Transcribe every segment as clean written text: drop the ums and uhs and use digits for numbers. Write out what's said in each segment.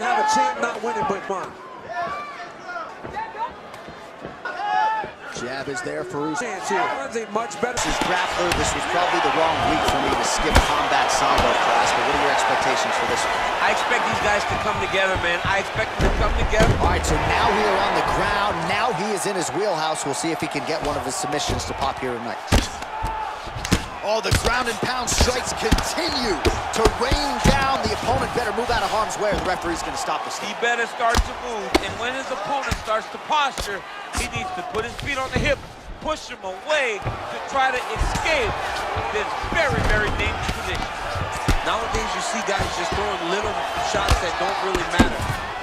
Have a champ not winning but one. Jab is there for Usman. Chance here. Runs a much better. This is grappler. This was probably the wrong week for me to skip combat sambo class, but what are your expectations for this one? I expect these guys to come together, man. I expect them to come together. All right, so now we are on the ground. Now he is in his wheelhouse. We'll see if he can get one of his submissions to pop here tonight. Oh, the ground and pound strikes continue to rain down. The opponent better move out of harm's way or the referee's going to stop the step. He better start to move, and when his opponent starts to posture, he needs to put his feet on the hip, push him away to try to escape this very, very dangerous position. Nowadays, you see guys just throwing little shots that don't really matter.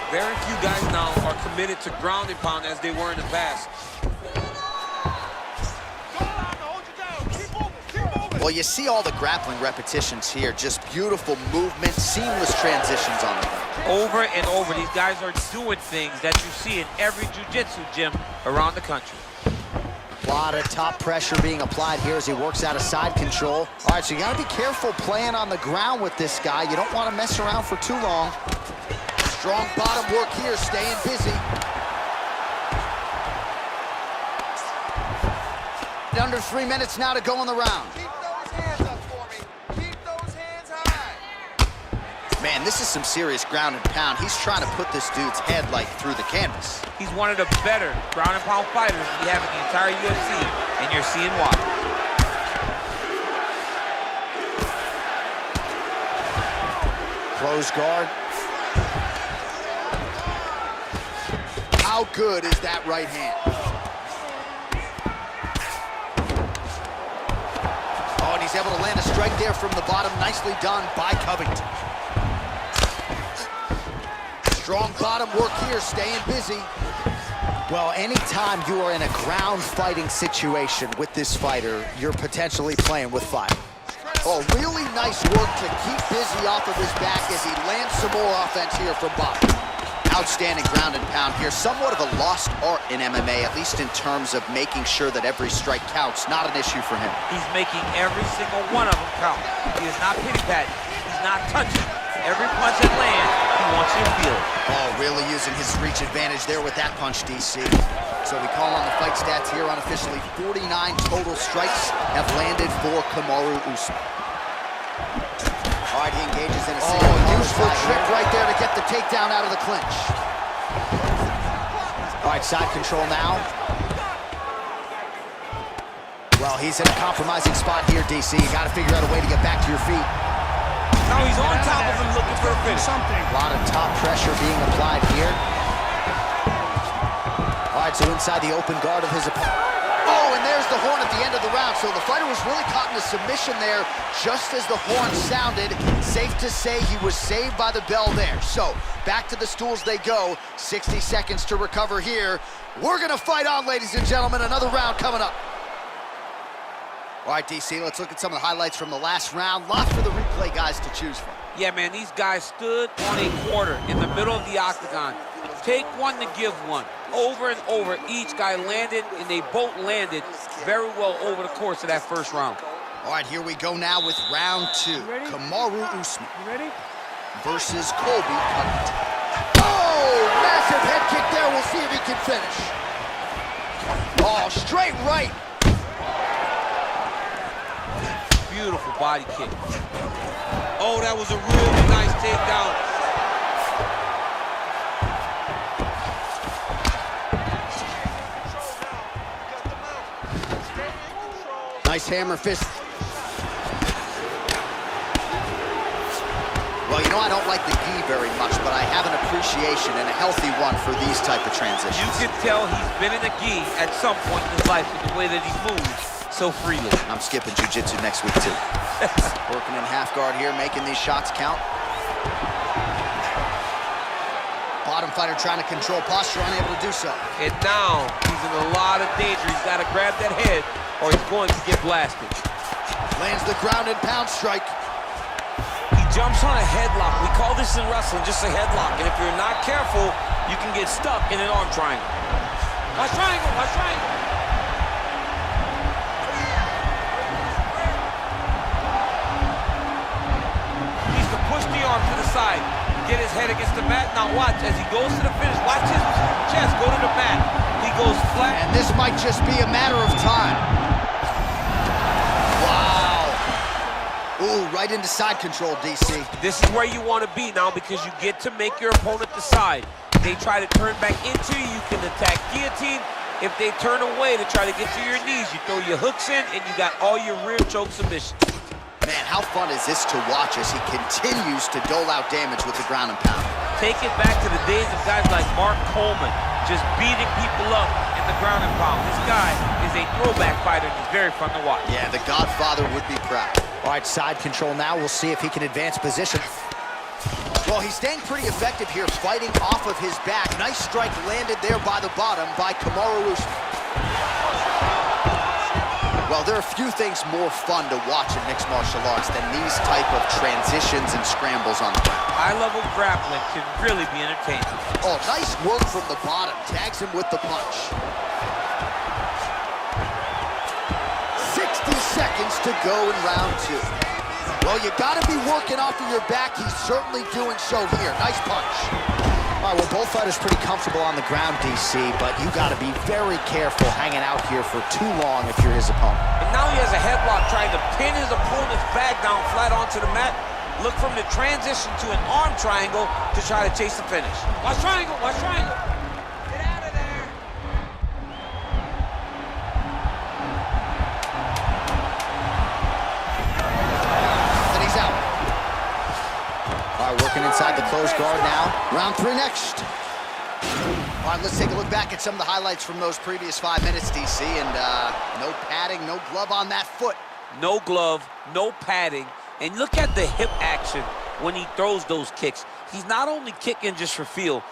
Very few guys now are committed to ground and pound as they were in the past. Well, you see all the grappling repetitions here. Just beautiful movement, seamless transitions on the ground. Over and over, these guys are doing things that you see in every jiu-jitsu gym around the country. A lot of top pressure being applied here as he works out of side control. All right, so you got to be careful playing on the ground with this guy. You don't want to mess around for too long. Strong bottom work here, staying busy. Under 3 minutes now to go in the round. Hands up for me. Keep those hands high. Man, this is some serious ground and pound. He's trying to put this dude's head like through the canvas. He's one of the better ground and pound fighters we have in the entire UFC, and you're seeing why. Close guard. How good is that right hand? He's able to land a strike there from the bottom. Nicely done by Covington. Strong bottom work here, staying busy. Well, anytime you are in a ground fighting situation with this fighter, you're potentially playing with fire. Oh, really nice work to keep busy off of his back as he lands some more offense here from bottom. Outstanding ground and pound here. Somewhat of a lost art in MMA, at least in terms of making sure that every strike counts. Not an issue for him. He's making every single one of them count. He is not pity-patting. He's not touching. Every punch that lands, he wants you to feel it. Oh, really using his reach advantage there with that punch, DC. So we call on the fight stats here unofficially. 49 total strikes have landed for Kamaru Usman. All right, he engages in a single. Useful trick right there to get the takedown out of the clinch. All right, side control now. Well, he's in a compromising spot here, DC. You got to figure out a way to get back to your feet. Now he's on top of him looking for a finish. A lot of top pressure being applied here. All right, so inside the open guard of his opponent. Oh, and there's the horn at the end of the round. So the fighter was really caught in a submission there just as the horn sounded. Safe to say he was saved by the bell there. So back to the stools they go. 60 seconds to recover here. We're going to fight on, ladies and gentlemen. Another round coming up. All right, DC, let's look at some of the highlights from the last round. Lots for the replay guys to choose from. Yeah, man, these guys stood on a quarter in the middle of the octagon. Take one to give one. Over and over, each guy landed, and they both landed very well over the course of that first round. All right, here we go now with round two. Kamaru Usman versus Colby Covington. Oh, massive head kick there. We'll see if he can finish. Oh, straight right. Beautiful body kick. Oh, that was a really nice takedown. Nice hammer fist. Well, you know, I don't like the gi very much, but I have an appreciation and a healthy one for these type of transitions. You can tell he's been in a gi at some point in his life with the way that he moves so freely. I'm skipping jiu-jitsu next week, too. Working in half guard here, making these shots count. Bottom fighter trying to control posture, unable to do so. And now he's in a lot of danger. He's got to grab that head or he's going to get blasted. Lands the ground and pound strike. He jumps on a headlock. We call this in wrestling just a headlock. And if you're not careful, you can get stuck in an arm triangle. Watch triangle, watch triangle. Needs to push the arm to the side. get his head against the mat. Now watch, as he goes to the finish, watch his chest go to the mat. He goes flat. And this might just be a matter of time. Wow. Ooh, right into side control, DC. This is where you want to be now because you get to make your opponent decide. They try to turn back into you, you can attack guillotine. If they turn away to try to get to your knees, you throw your hooks in and you got all your rear choke submissions. Man, how fun is this to watch as he continues to dole out damage with the ground and pound? Take it back to the days of guys like Mark Coleman, just beating people up in the ground and pound. This guy is a throwback fighter and he's very fun to watch. Yeah, the Godfather would be proud. All right, side control now. We'll see if he can advance position. Well, he's staying pretty effective here, fighting off of his back. Nice strike landed there by the bottom by Kamaru. Well, there are few things more fun to watch in mixed martial arts than these type of transitions and scrambles on the ground. High-level grappling can really be entertaining. Oh, nice work from the bottom. Tags him with the punch. 60 seconds to go in round two. Well, you gotta be working off of your back. He's certainly doing so here. Nice punch. All right, well, both fighters pretty comfortable on the ground, DC, but you gotta be very careful hanging out here for too long if you're his opponent. And now he has a headlock trying to pin his opponent's back down flat onto the mat. Look from the transition to an arm triangle to try to chase the finish. Watch triangle, watch triangle. Get out of there. And he's out. All right, working inside the closed guard now. Round three next. All right, let's take a look back at some of the highlights from those previous 5 minutes, DC, and no padding, no glove on that foot. No glove, no padding, and look at the hip action when he throws those kicks. He's not only kicking just for feel,